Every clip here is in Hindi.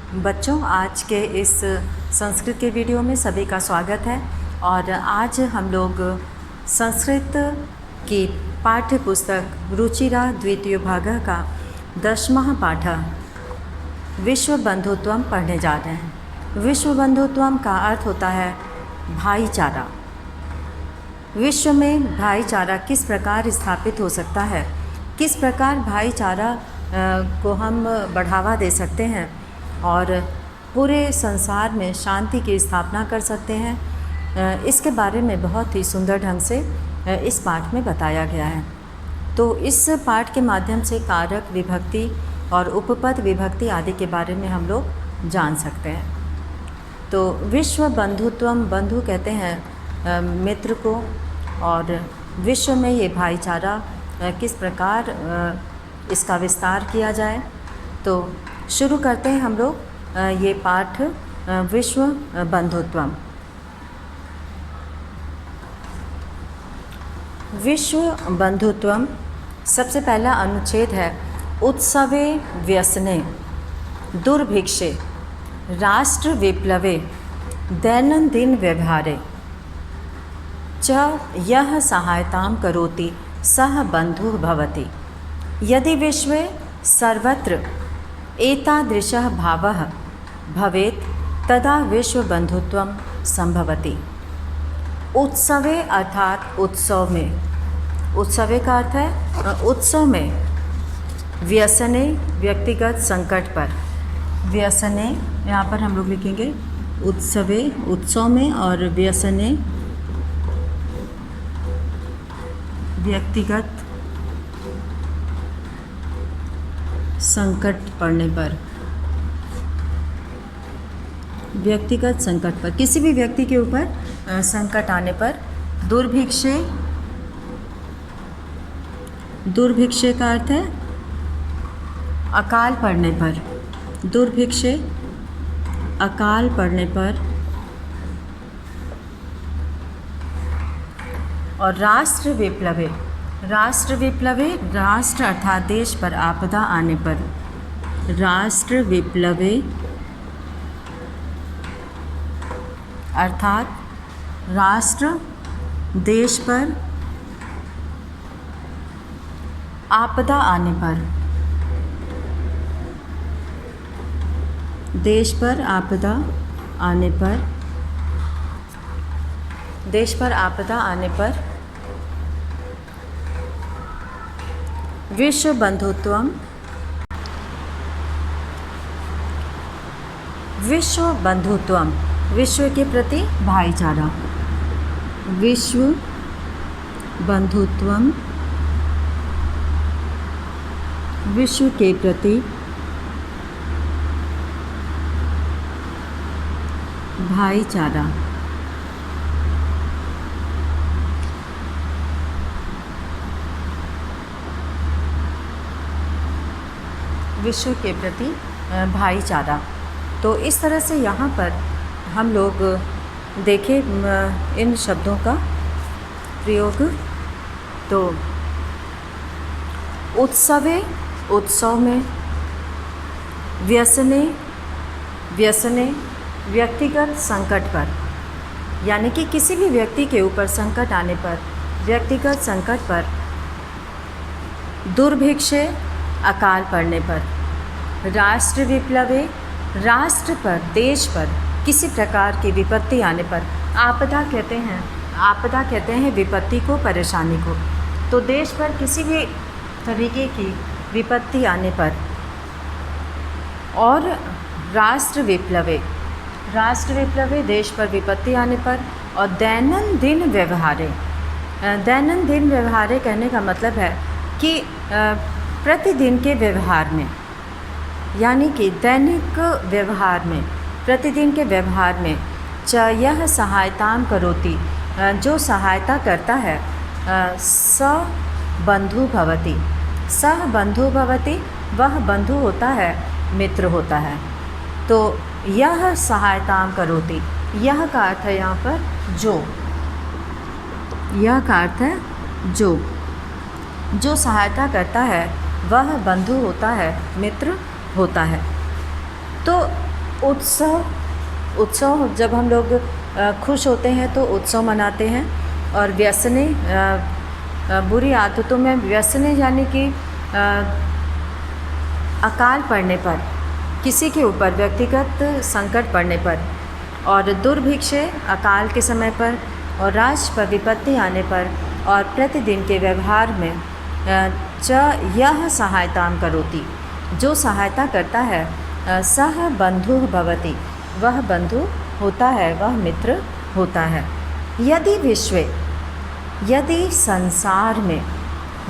बच्चों, आज के इस संस्कृत के वीडियो में सभी का स्वागत है। और आज हम लोग संस्कृत की पाठ्य पुस्तक रुचिरा द्वितीय भाग का 10वां पाठ विश्व बंधुत्वम पढ़ने जा रहे हैं। विश्व बंधुत्वम का अर्थ होता है भाईचारा। विश्व में भाईचारा किस प्रकार स्थापित हो सकता है, किस प्रकार भाईचारा को हम बढ़ावा दे सकते हैं और पूरे संसार में शांति की स्थापना कर सकते हैं, इसके बारे में बहुत ही सुंदर ढंग से इस पाठ में बताया गया है। तो इस पाठ के माध्यम से कारक विभक्ति और उपपद विभक्ति आदि के बारे में हम लोग जान सकते हैं। तो विश्व बंधुत्वम, बंधु कहते हैं मित्र को, और विश्व में ये भाईचारा किस प्रकार इसका विस्तार किया जाए। तो शुरू करते हैं हम लोग ये पाठ विश्व बंधुत्वम। विश्व बंधुत्वम सबसे पहला अनुच्छेद है उत्सवे व्यसने दुर्भिक्षे राष्ट्र विप्लवे दैनंदिन व्यवहारे च यह सहायतां करोति सह बंधुः भवति। यदि विश्वे सर्वत्र एतादृशः भावः भवेत् तदा विश्व बंधुत्वं संभवति। उत्सवे अर्थात उत्सव में, उत्सवे का अर्थ है उत्सव में, व्यसने व्यक्तिगत संकट पर, व्यसने यहाँ पर हम लोग लिखेंगे उत्सवे उत्सव में, और व्यसने व्यक्तिगत संकट पड़ने पर, व्यक्तिगत संकट पर, किसी भी व्यक्ति के ऊपर संकट आने पर, दुर्भिक्षे, दुर्भिक्षे का अर्थ है अकाल पड़ने पर, दुर्भिक्षे अकाल पड़ने पर, और राष्ट्र विप्लवे, राष्ट्र विप्लवे राष्ट्र अर्थात देश पर आपदा आने पर, राष्ट्र विप्लवे अर्थात राष्ट्र देश पर आपदा आने पर, देश पर आपदा आने पर, देश पर आपदा आने पर विश्व बंधुत्वम, विश्व बंधुत्वम विश्व के प्रति भाईचारा, विश्व बंधुत्वम विश्व के प्रति भाईचारा, विश्व के प्रति भाईचारा। तो इस तरह से यहाँ पर हम लोग देखें इन शब्दों का प्रयोग। तो उत्सवे उत्सव में, व्यसने व्यसने व्यक्तिगत संकट पर, यानी कि किसी भी व्यक्ति के ऊपर संकट आने पर, व्यक्तिगत संकट पर, दुर्भिक्षे अकाल पड़ने पर, राष्ट्र विप्लवे राष्ट्र पर, देश पर किसी प्रकार की विपत्ति आने पर, आपदा कहते हैं, आपदा कहते हैं विपत्ति को, परेशानी को। तो देश पर किसी भी तरीके की विपत्ति आने पर, और राष्ट्र विप्लवे, राष्ट्र विप्लवे देश पर विपत्ति आने पर, और दैनंदिन व्यवहारे, दैनंदिन व्यवहारे कहने का मतलब है कि प्रतिदिन के व्यवहार में, यानी कि दैनिक व्यवहार में, प्रतिदिन के व्यवहार में, च यह सहायतां करोति जो सहायता करता है, स बंधु भवति, सह बंधु भवति वह बंधु होता है, मित्र होता है। तो यह सहायतां करोति, यह का अर्थ है यहाँ पर जो, यह का अर्थ है जो सहायता करता है वह बंधु होता है, मित्र होता है। तो उत्सव जब हम लोग खुश होते हैं तो उत्सव मनाते हैं। और व्यसने, बुरी आदतों में व्यसने यानी कि अकाल पड़ने पर, किसी के ऊपर व्यक्तिगत संकट पड़ने पर, और दुर्भिक्षे अकाल के समय पर, और राज पर विपत्ति आने पर, और प्रतिदिन के व्यवहार में च यह सहायताम करोति, जो सहायता करता है, सह बंधु भवति, वह बंधु होता है, वह मित्र होता है। यदि संसार में,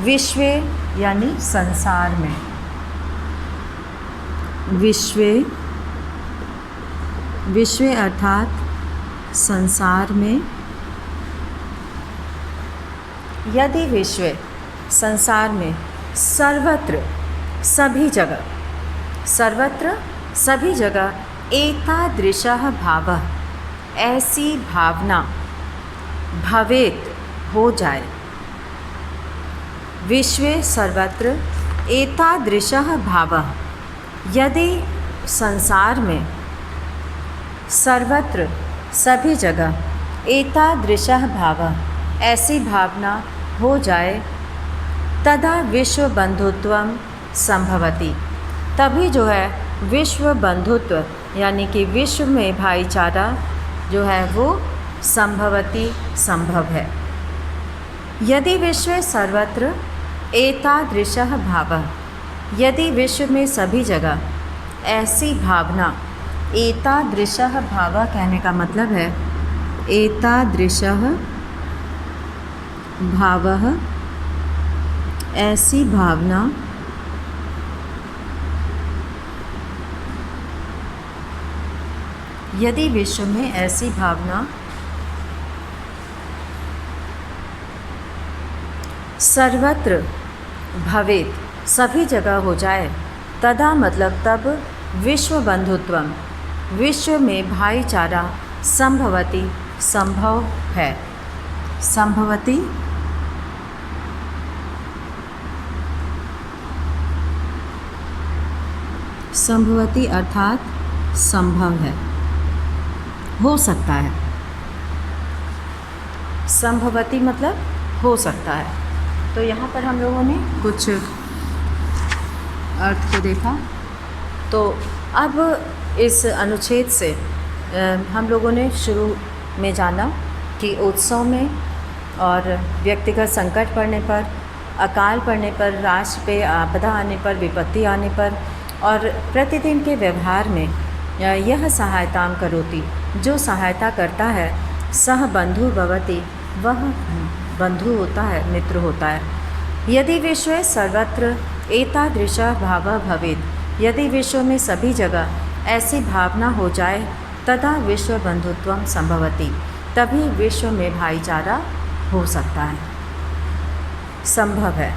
विश्वे यानी संसार में, विश्वे अर्थात संसार में, यदि विश्वे संसार में, सर्वत्र सभी जगह एतादृशः भावः, ऐसी भावना भवेत् हो जाए। विश्वे सर्वत्र एतादृशः भावः, यदि संसार में सर्वत्र सभी जगह एतादृशः भावः, ऐसी भावना हो जाए, तदा विश्व बंधुत्वम संभवति, तभी जो है विश्व बंधुत्व यानी कि विश्व में भाईचारा जो है वो संभव है। यदि विश्व सर्वत्र एतादृशः भावः, यदि विश्व में सभी जगह ऐसी भावना, एतादृशः भावः कहने का मतलब है एतादृशः भावः, ऐसी भावना, यदि विश्व में ऐसी भावना सर्वत्र भवेत्, सभी जगह हो जाए, तदा मतलब तब विश्व बंधुत्वम, विश्व में भाईचारा संभवति, संभव है। संभवति अर्थात संभव है, हो सकता है। संभवति मतलब हो सकता है। तो यहाँ पर हम लोगों ने कुछ अर्थ को देखा। तो अब इस अनुच्छेद से हम लोगों ने शुरू में जाना कि उत्सव में और व्यक्तिगत संकट पड़ने पर, अकाल पड़ने पर, राष्ट्र पे आपदा आने पर, विपत्ति आने पर, और प्रतिदिन के व्यवहार में यह सहायताम करोति, जो सहायता करता है, सह बंधु भवति, वह बंधु होता है, मित्र होता है। यदि विश्व सर्वत्र एतादृशः भावः भवेत्, यदि विश्व में सभी जगह ऐसी भावना हो जाए, तदा विश्व बंधुत्वम संभवति, तभी विश्व में भाईचारा हो सकता है, संभव है।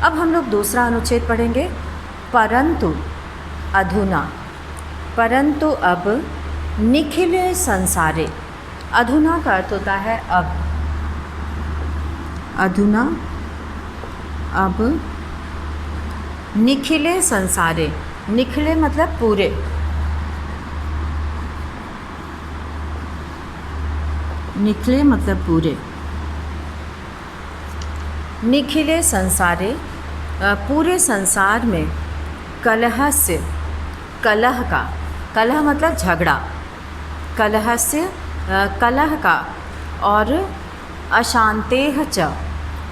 अब हम लोग दूसरा अनुच्छेद पढ़ेंगे। परंतु अधुना, परंतु अब, निखिले संसारे, अधुना का अर्थ होता है अब, अधुना अब, निखिले संसारे, निखिले मतलब पूरे, निखिले मतलब पूरे, निखिले संसारे, पूरे संसार में, कलहस्य, कलह का, कलह मतलब झगड़ा, कलहस्य कलह का, और अशांतेह च,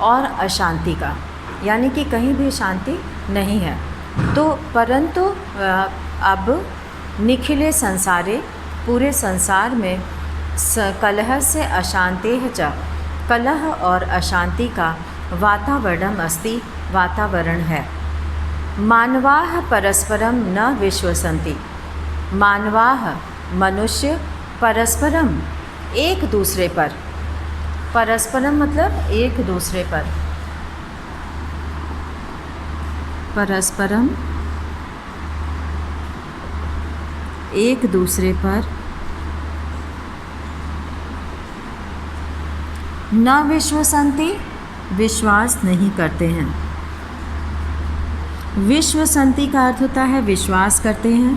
और अशांति का, यानी कि कहीं भी शांति नहीं है। तो परंतु अब, निखिले संसारे, पूरे संसार में, कलह से अशांतेह च, कलह और अशांति का वातावरणम अस्ति, वातावरण है। मानवाः परस्परम न विश्वसन्ति, मानवाः मनुष्य, परस्परम एक दूसरे पर, परस्परम मतलब एक दूसरे पर, परस्परम एक दूसरे पर, न विश्वसन्ति, विश्वास नहीं करते हैं। विश्वसन्ति का अर्थ होता है विश्वास करते हैं,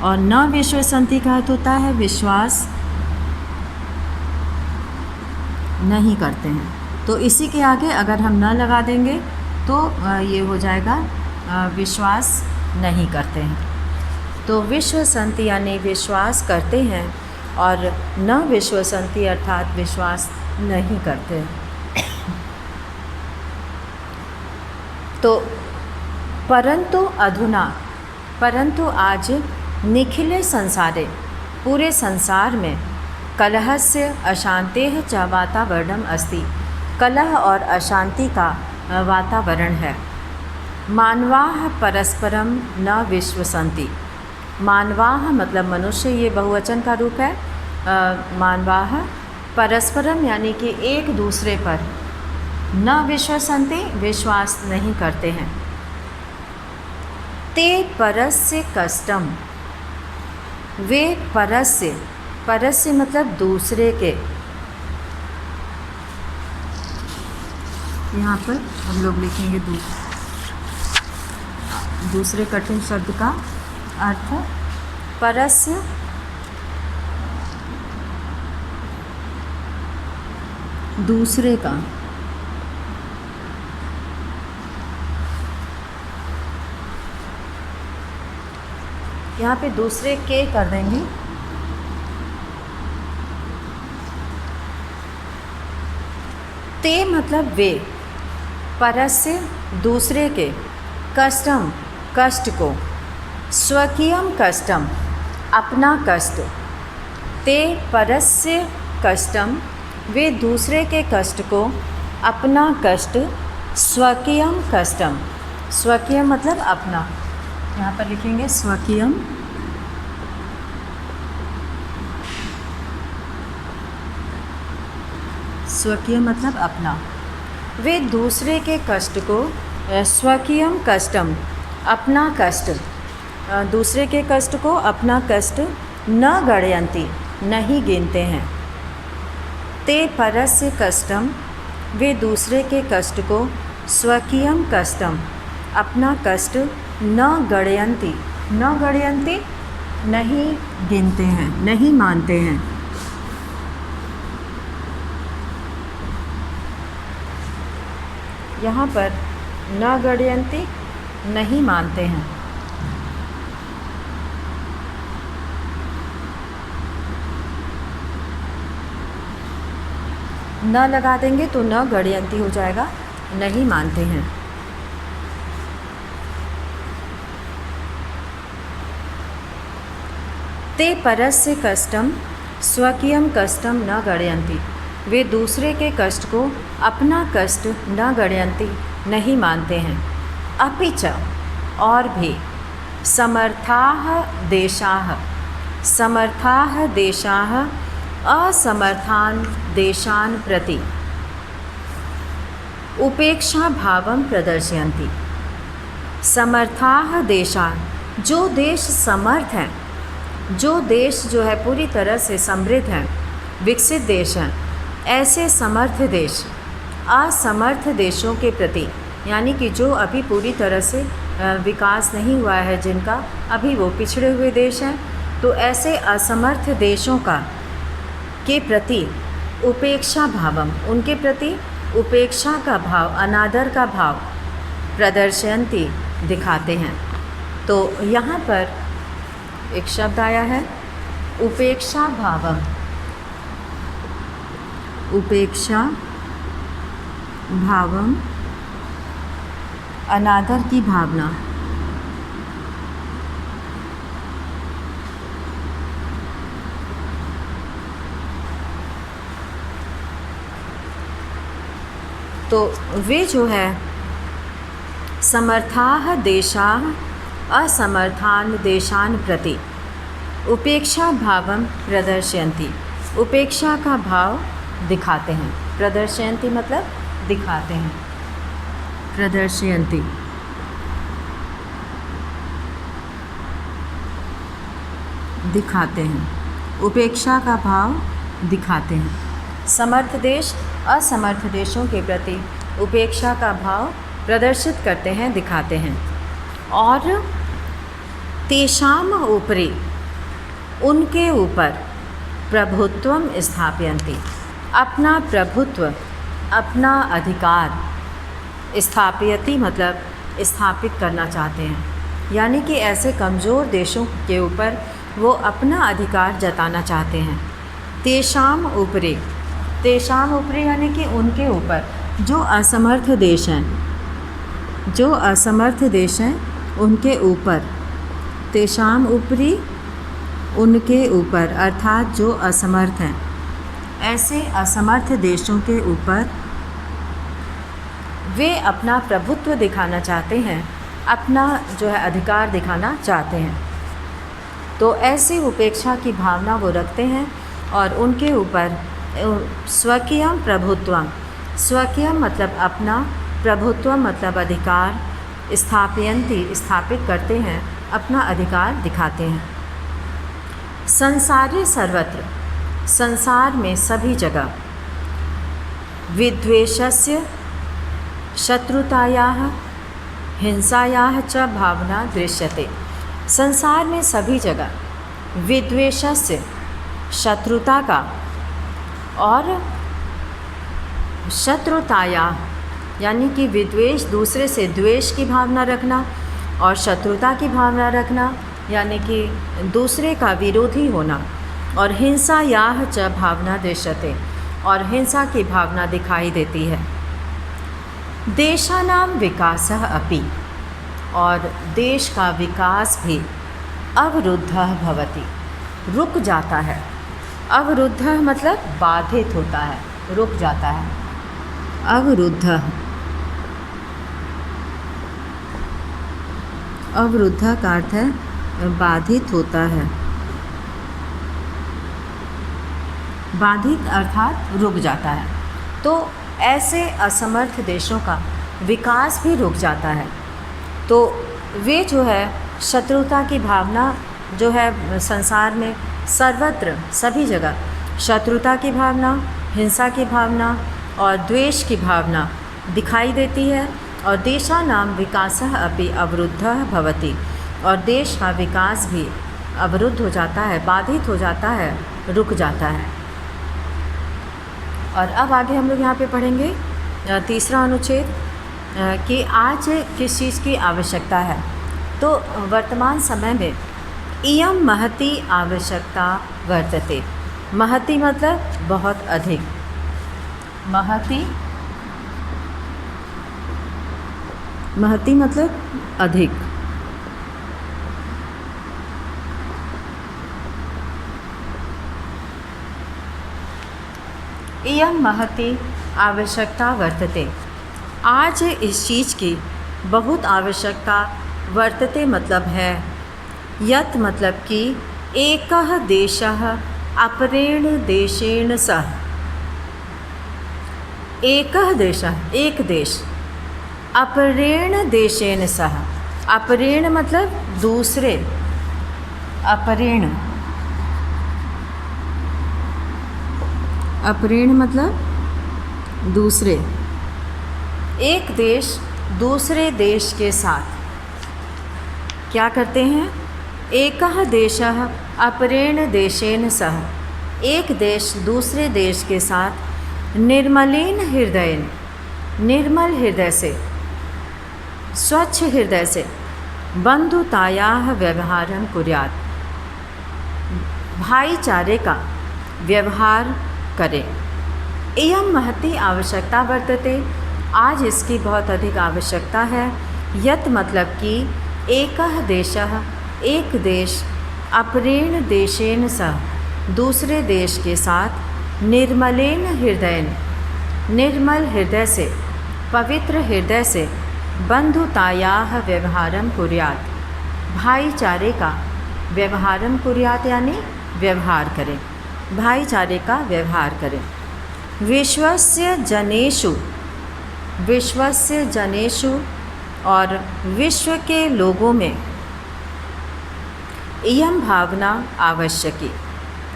और न विश्वसन्ति का अर्थ होता है विश्वास नहीं करते हैं। तो इसी के आगे अगर हम न लगा देंगे तो ये हो जाएगा विश्वास नहीं करते हैं। तो विश्वसन्ति यानी विश्वास करते हैं और न विश्वसन्ति अर्थात विश्वास नहीं करते। तो परंतु आज निखिले संसारे पूरे संसार में कलहस्य अशांतेः च वातावरणम अस्ति, कलह और अशांति का वातावरण है। मानवाः परस्परम न विश्वसन्ति, मानवाः मतलब मनुष्य, ये बहुवचन का रूप है। मानवाः परस्परम यानी कि एक दूसरे पर, न विश्वसन्ति विश्वास नहीं करते हैं। ते परस्य कष्टम, वे परस्य मतलब दूसरे के, यहाँ पर हम लोग लिखेंगे दूसरे कठिन शब्द का अर्थ परस्य दूसरे का। यहाँ पे दूसरे के कर देंगे। ते मतलब वे, परस्य दूसरे के, कष्टम कष्ट को, स्वकीयम कष्टम अपना कष्ट। ते परस्य कष्टम वे दूसरे के कष्ट को, अपना कष्ट, स्वकीयम कष्टम, स्वकीयम मतलब अपना, यहाँ पर लिखेंगे स्वकीयम, स्वकीय मतलब अपना। वे दूसरे के कष्ट को, स्वकीयम कष्टम अपना कष्ट, दूसरे के कष्ट को अपना कष्ट, न गणयन्ति नहीं गिनते हैं। ते परस्य कष्टम वे दूसरे के कष्ट को, स्वकीयम कष्टम अपना कष्ट, न गणयन्ति नहीं गिनते हैं, नहीं मानते हैं। यहाँ पर न गणयन्ति नहीं मानते हैं। न लगा देंगे तो न गणयन्ति हो जाएगा, नहीं मानते हैं। ते परस्य कष्टम स्वकीयम कष्टम न गणयन्ति वे दूसरे के कष्ट को अपना कष्ट न गणयन्ति नहीं मानते हैं। अपि च और भी समर्थाः देशाः असमर्थान देशान प्रति उपेक्षा भावं प्रदर्शयन्ति। समर्थाः देशाः जो देश समर्थ हैं, जो देश जो है पूरी तरह से समृद्ध हैं, विकसित देश हैं, ऐसे समर्थ देश असमर्थ देशों के प्रति, यानी कि जो अभी पूरी तरह से विकास नहीं हुआ है, जिनका अभी वो पिछड़े हुए देश हैं, तो ऐसे असमर्थ देशों के प्रति उपेक्षा भावम, उनके प्रति उपेक्षा का भाव, अनादर का भाव, प्रदर्शयन्ति दिखाते हैं। तो यहाँ पर एक शब्द आया है उपेक्षा भावम, उपेक्षा भावम अनादर की भावना। तो वे जो है समर्थाः देशाः असमर्थान देशान प्रति उपेक्षा भावम प्रदर्शयन्ति, उपेक्षा का भाव दिखाते हैं। प्रदर्शयन्ति मतलब दिखाते हैं, प्रदर्शयन्ति। दिखाते हैं, उपेक्षा का भाव दिखाते हैं। समर्थ देश असमर्थ देशों के प्रति उपेक्षा का भाव प्रदर्शित करते हैं, दिखाते हैं। और तेषाम ऊपरी, उनके ऊपर प्रभुत्वम स्थापयन्ति, अपना प्रभुत्व, अपना अधिकार, स्थापयति मतलब स्थापित करना चाहते हैं, यानी कि ऐसे कमज़ोर देशों के ऊपर वो अपना अधिकार जताना चाहते हैं। तेषाम ऊपरी, तेषाम ऊपरी यानी कि उनके ऊपर, जो असमर्थ देश हैं, जो असमर्थ देश हैं उनके ऊपर, तेषाम ऊपरी उनके ऊपर, अर्थात जो असमर्थ हैं, ऐसे असमर्थ देशों के ऊपर वे अपना प्रभुत्व दिखाना चाहते हैं, अपना जो है अधिकार दिखाना चाहते हैं। तो ऐसी उपेक्षा की भावना वो रखते हैं और उनके ऊपर स्वकीयम प्रभुत्वम, स्वकीयम मतलब अपना, प्रभुत्वम मतलब अधिकार, स्थापयन्ति स्थापित करते हैं, अपना अधिकार दिखाते हैं। संसारे सर्वत्र, संसार में सभी जगह, विद्वेषस्य शत्रुतायाः हिंसायाः च भावना दृश्यते। संसार में सभी जगह विद्वेषस्य शत्रुता का और शत्रुताया यानी कि विद्वेष दूसरे से द्वेष की भावना रखना और शत्रुता की भावना रखना यानी कि दूसरे का विरोधी होना, और हिंसा याह च भावना दृश्यते और हिंसा की भावना दिखाई देती है। देशानां विकासः अपि, और देश का विकास भी अवरुद्धः भवति, रुक जाता है। अवरुद्धः मतलब बाधित होता है, रुक जाता है। अवरुद्धः, अवरुद्धः का अर्थ है बाधित होता है, बाधित अर्थात रुक जाता है। तो ऐसे असमर्थ देशों का विकास भी रुक जाता है। तो वे जो है शत्रुता की भावना जो है संसार में सर्वत्र सभी जगह शत्रुता की भावना, हिंसा की भावना और द्वेष की भावना दिखाई देती है। और देशानां विकासः अपि अवरुद्धः भवति, और देश का विकास भी अवरुद्ध हो जाता है, बाधित हो जाता है, रुक जाता है। और अब आगे हम लोग यहाँ पे पढ़ेंगे तीसरा अनुच्छेद कि आज किस चीज़ की आवश्यकता है। तो वर्तमान समय में इयं महती आवश्यकता वर्तते। महती मतलब बहुत अधिक, महती, महती मतलब अधिक। इयं महती आवश्यकता वर्तते, आज इस चीज़ की बहुत आवश्यकता वर्तते मतलब है। यत् मतलब कि एकः देशः अपरेण देशेन सह, एकः देशः एक देश, अपरेण देशेन सह, अपरेण मतलब दूसरे, अपरेण, अपरेण मतलब दूसरे, एक देश दूसरे देश के साथ क्या करते हैं। एकः देशः अपरेण देशेन सह, एक देश दूसरे देश के साथ निर्मलेन हृदयेन, निर्मल हृदय से, स्वच्छ हृदय से बंधुतायाः व्यवहारं कुर्यात्, भाईचारे का व्यवहार करें। इयं महती आवश्यकता वर्तते, आज इसकी बहुत अधिक आवश्यकता है। यत् मतलब कि एकः देशः एक देश, अपरेण देशेन सह दूसरे देश के साथ, निर्मलेन हृदयेन निर्मल हृदय से, पवित्र हृदय से, बंधुतायाः व्यवहारं कुर्यात्, भाईचारे का व्यवहारं कुर्यात् यानी व्यवहार करें, भाईचारे का व्यवहार करें। विश्वस्य जनेषु, विश्वस्य जनेषु और विश्व के लोगों में, इयं भावना आवश्यकी,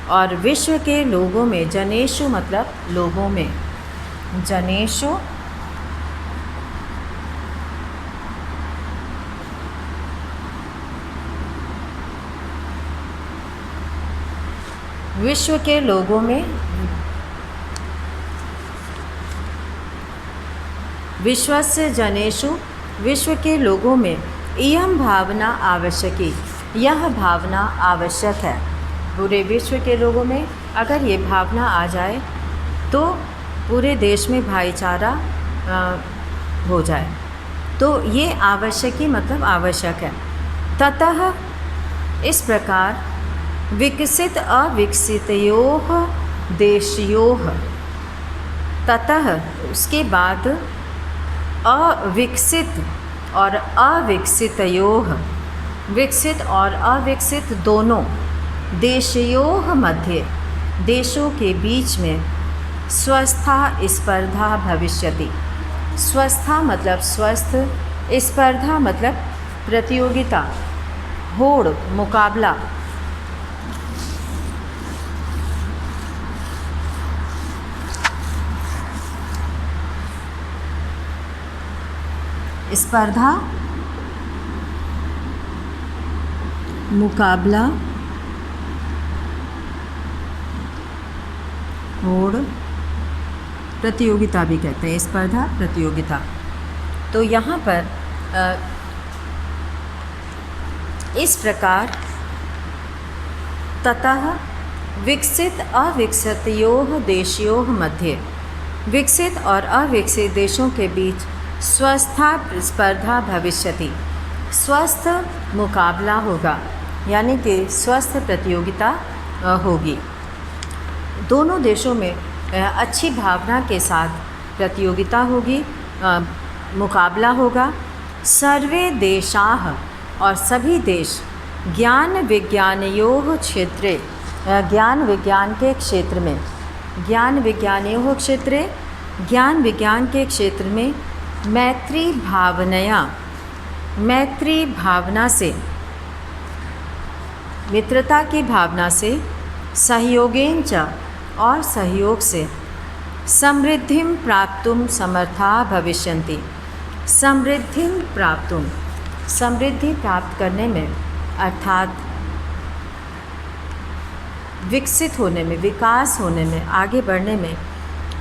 और विश्व के लोगों में, जनेषु मतलब लोगों में, जनेषु विश्व के लोगों में विश्वस्य जनेषु, विश्व के लोगों में इयं भावना आवश्यकी, यह भावना आवश्यक है। पूरे विश्व के लोगों में अगर ये भावना आ जाए तो पूरे देश में भाईचारा हो जाए। तो ये आवश्यकी मतलब आवश्यक है। ततः इस प्रकार विकसित अविकसितयोः देशयोः, ततः उसके बाद अविकसित और अविकसितयोः, विकसित और अविकसित दोनों देशयोः मध्ये, देशों के बीच में स्वस्था स्पर्धा भविष्यति। स्वस्था मतलब स्वस्थ, स्पर्धा मतलब प्रतियोगिता, होड़ मुकाबला। स्पर्धा मुकाबला होड़ प्रतियोगिता भी कहते हैं, स्पर्धा प्रतियोगिता। तो यहाँ पर इस प्रकार ततः विकसित अविकसितयोः देशयोः मध्ये, विकसित और अविकसित देशों के बीच स्वस्था स्पर्धा भविष्यति, स्वस्थ मुकाबला होगा, यानी कि स्वस्थ प्रतियोगिता होगी। दोनों देशों में अच्छी भावना के साथ प्रतियोगिता होगी, मुकाबला होगा। सर्वे देशाः, और सभी देश ज्ञान विज्ञानयोः क्षेत्रे, ज्ञान विज्ञान के क्षेत्र में, ज्ञान विज्ञानयोः क्षेत्रे, ज्ञान विज्ञान के क्षेत्र में मैत्री भावनया, मैत्री भावना से, मित्रता की भावना से, सहयोगेन च और सहयोग से, समृद्धिं प्राप्तुं समर्था भविष्यन्ति, समृद्धिं प्राप्तुं, समृद्धि प्राप्त करने में अर्थात विकसित होने में, विकास होने में, आगे बढ़ने में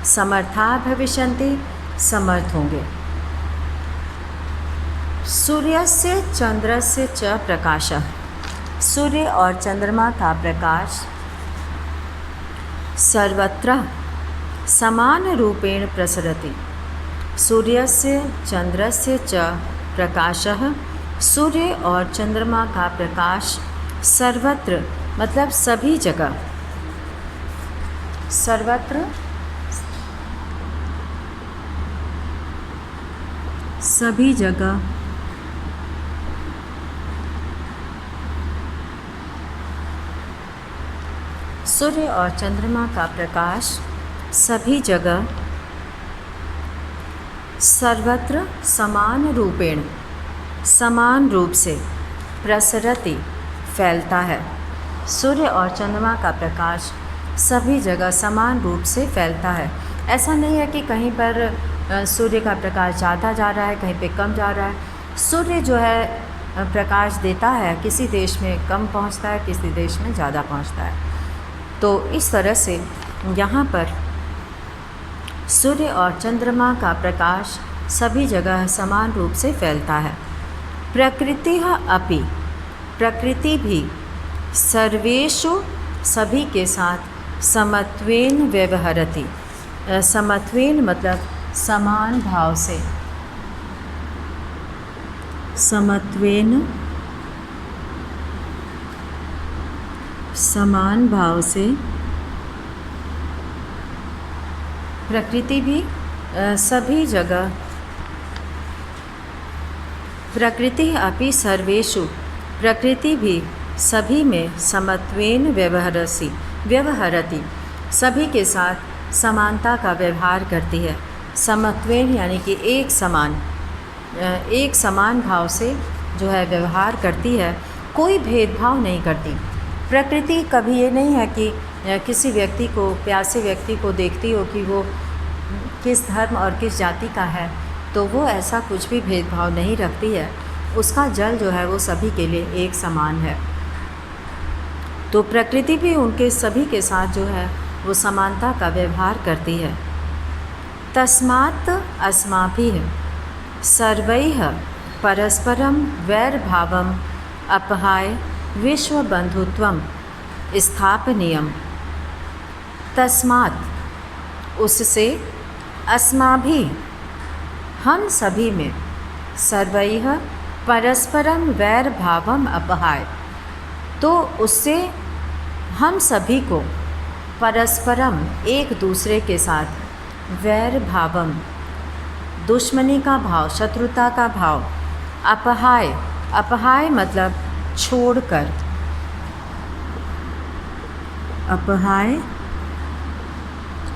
समर्था भविष्यन्ति, समर्थ होंगे। सूर्यस्य चंद्रस्य च प्रकाशः, सूर्य और चंद्रमा का प्रकाश सर्वत्र समान रूपेण प्रसरति। सूर्यस्य चंद्रस्य च प्रकाशः, सूर्य और चंद्रमा का प्रकाश सर्वत्र मतलब सभी जगह, सर्वत्र सभी जगह सूर्य और चंद्रमा का प्रकाश सभी जगह सर्वत्र समान रूपेण, समान रूप से प्रसरति फैलता है। सूर्य और चंद्रमा का प्रकाश सभी जगह समान रूप से फैलता है। ऐसा नहीं है कि कहीं पर सूर्य का प्रकाश ज़्यादा जा रहा है, कहीं पे कम जा रहा है। सूर्य जो है प्रकाश देता है, किसी देश में कम पहुंचता है, किसी देश में ज़्यादा पहुंचता है। तो इस तरह से यहाँ पर सूर्य और चंद्रमा का प्रकाश सभी जगह समान रूप से फैलता है। प्रकृतिः अपि, प्रकृति भी सर्वेषु सभी के साथ समत्वेन व्यवहरति। समत्वेन मतलब समान भाव से, समत्वेन समान भाव से, प्रकृति भी सभी जगह, प्रकृति अपि सर्वेषु, प्रकृति भी सभी में समत्वेन व्यवहरति, सभी के साथ समानता का व्यवहार करती है। समत्वेन यानी कि एक समान भाव से जो है व्यवहार करती है, कोई भेदभाव नहीं करती। प्रकृति कभी ये नहीं है कि किसी व्यक्ति को, प्यासे व्यक्ति को देखती हो कि वो किस धर्म और किस जाति का है, तो वो ऐसा कुछ भी भेदभाव नहीं रखती है। उसका जल जो है वो सभी के लिए एक समान है। तो प्रकृति भी उनके सभी के साथ जो है वो समानता का व्यवहार करती है। तस्मात् अस्माभिः सर्वैः परस्परं वैरभावम् अपहाय विश्वबन्धुत्वं स्थापनीयम्। तस्मात् उससे, अस्माभिः हम सभी में, सर्वैः परस्परम वैर भावम अपहाय तो उससे हम सभी को परस्परम एक दूसरे के साथ वैर भावम दुश्मनी का भाव, शत्रुता का भाव, अपहाय, अपहाय मतलब छोड़कर, अपहाय,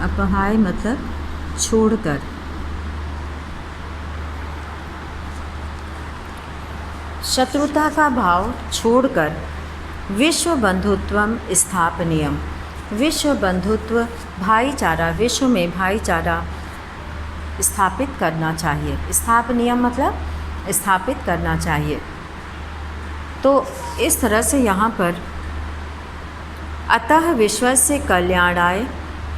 अपहाय मतलब छोड़कर, शत्रुता का भाव छोड़कर विश्व बंधुत्वम स्थापनीयम, विश्व बंधुत्व भाईचारा, विश्व में भाईचारा स्थापित करना चाहिए। स्थापनीयम मतलब स्थापित करना चाहिए। तो इस तरह से यहाँ पर अतः विश्वस्य कल्याणाय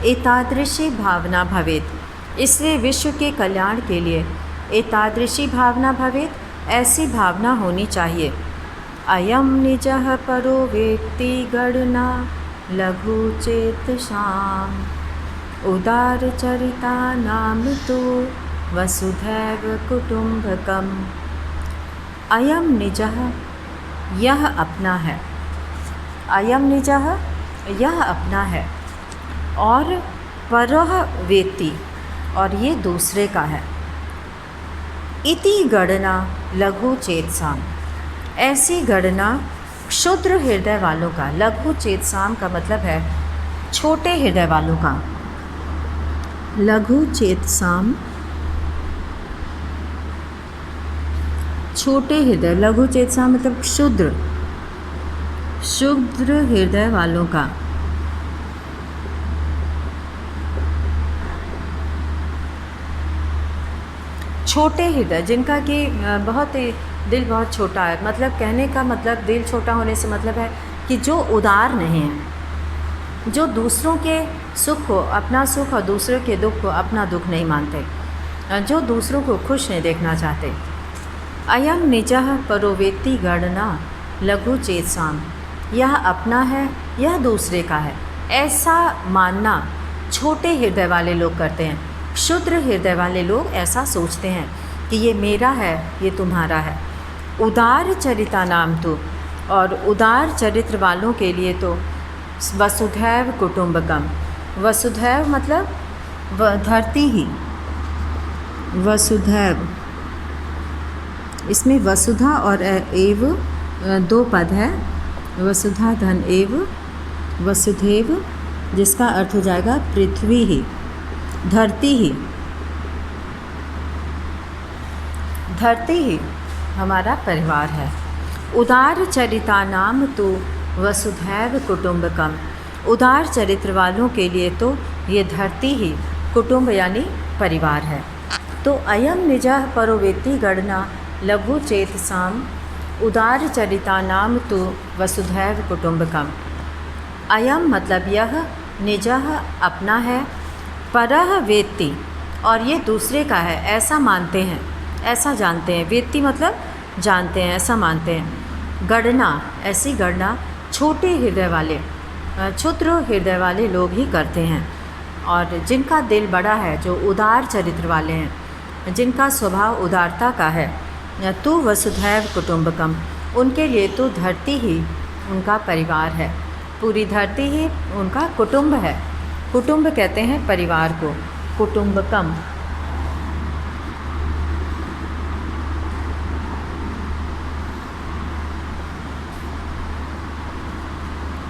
एतादृशी भावना भवेत्, इसलिए विश्व के कल्याण के लिए एतादृशी भावना भवेत्, ऐसी भावना होनी चाहिए। अयम निजः परो वेत्ति गणना लघु चेतसाम् उदारचरिता नाम तो वसुधैव कुटुम्बकम्। अयम निजः यह अपना है, अयम निजः यह अपना है, और परः वेत्ति और ये दूसरे का है। इति गणना लघु चेतसाम, ऐसी गणना क्षुद्र हृदय वालों का, लघु चेतसाम का मतलब है छोटे हृदय वालों का, लघु चेतसाम छोटे हृदय, लघु चेतसाम मतलब क्षुद्र, क्षुद्र हृदय वालों का, छोटे हृदय जिनका कि बहुत दिल बहुत छोटा है, मतलब कहने का मतलब दिल छोटा होने से मतलब है कि जो उदार नहीं है, जो दूसरों के सुख को अपना सुख और दूसरों के दुख को अपना दुख नहीं मानते, जो दूसरों को खुश नहीं देखना चाहते। अयम निजः परोवेत्ति गणना लघु चेतसाम, यह अपना है, यह दूसरे का है, ऐसा मानना छोटे हृदय वाले लोग करते हैं। क्षुद्र हृदय वाले लोग ऐसा सोचते हैं कि ये मेरा है, ये तुम्हारा है। उदार चरिता नाम तो, और उदार चरित्र वालों के लिए तो वसुधैव कुटुम्बकम, वसुधैव मतलब धरती ही, वसुधैव, इसमें वसुधा और एव दो पद है, वसुधा धन एव वसुधैव, जिसका अर्थ हो जाएगा पृथ्वी ही, धरती ही, धरती ही हमारा परिवार है। उदार चरिता नाम तो वसुधैव कुटुम्बकम, उदार चरित्र वालों के लिए तो ये धरती ही कुटुंब यानी परिवार है। तो अयम निजः परोवेत्ति गणना लघु चेतसाम उदार चरिता नाम तो वसुधैव कुटुम्बकम। अयम मतलब यह, निजः अपना है, परः वेत्ति और ये दूसरे का है, ऐसा मानते हैं, ऐसा जानते हैं। वेत्ति मतलब जानते हैं, ऐसा मानते हैं। गणना, ऐसी गणना छोटे हृदय वाले, क्षुद्र हृदय वाले लोग ही करते हैं। और जिनका दिल बड़ा है, जो उदार चरित्र वाले हैं, जिनका स्वभाव उदारता का है, तो वसुधैव कुटुम्बकम, उनके लिए तो धरती ही उनका परिवार है, पूरी धरती ही उनका कुटुंब है। कुटुंब कहते हैं परिवार को, कुटुम्बकम।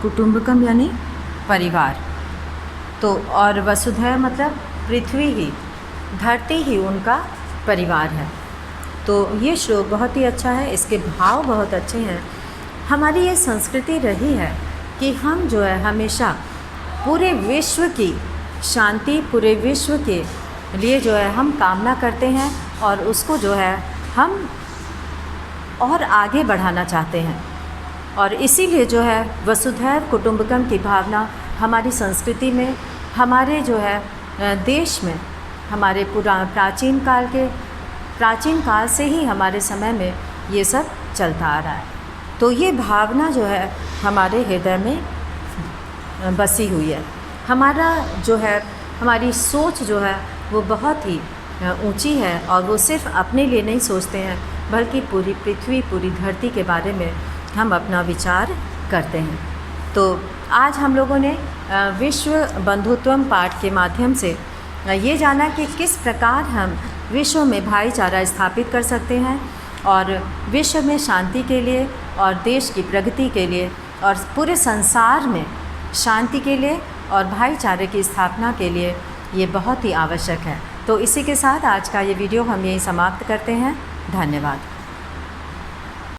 कुटुम्बकम यानी परिवार। तो और वसुधैव मतलब पृथ्वी ही, धरती ही उनका परिवार है। तो ये श्लोक बहुत ही अच्छा है, इसके भाव बहुत अच्छे हैं। हमारी ये संस्कृति रही है कि हम जो है हमेशा पूरे विश्व की शांति, पूरे विश्व के लिए जो है हम कामना करते हैं और उसको जो है हम और आगे बढ़ाना चाहते हैं। और इसीलिए जो है वसुधैव कुटुंबकम की भावना हमारी संस्कृति में, हमारे जो है देश में, हमारे प्राचीन काल से ही हमारे समय में ये सब चलता आ रहा है। तो ये भावना जो है हमारे हृदय में बसी हुई है। हमारा जो है, हमारी सोच जो है वो बहुत ही ऊंची है और वो सिर्फ अपने लिए नहीं सोचते हैं, बल्कि पूरी पृथ्वी, पूरी धरती के बारे में हम अपना विचार करते हैं। तो आज हम लोगों ने विश्व बंधुत्वम पाठ के माध्यम से ये जाना कि किस प्रकार हम विश्व में भाईचारा स्थापित कर सकते हैं और विश्व में शांति के लिए और देश की प्रगति के लिए और पूरे संसार में शांति के लिए और भाईचारे की स्थापना के लिए ये बहुत ही आवश्यक है। तो इसी के साथ आज का ये वीडियो हम यहीं समाप्त करते हैं। धन्यवाद।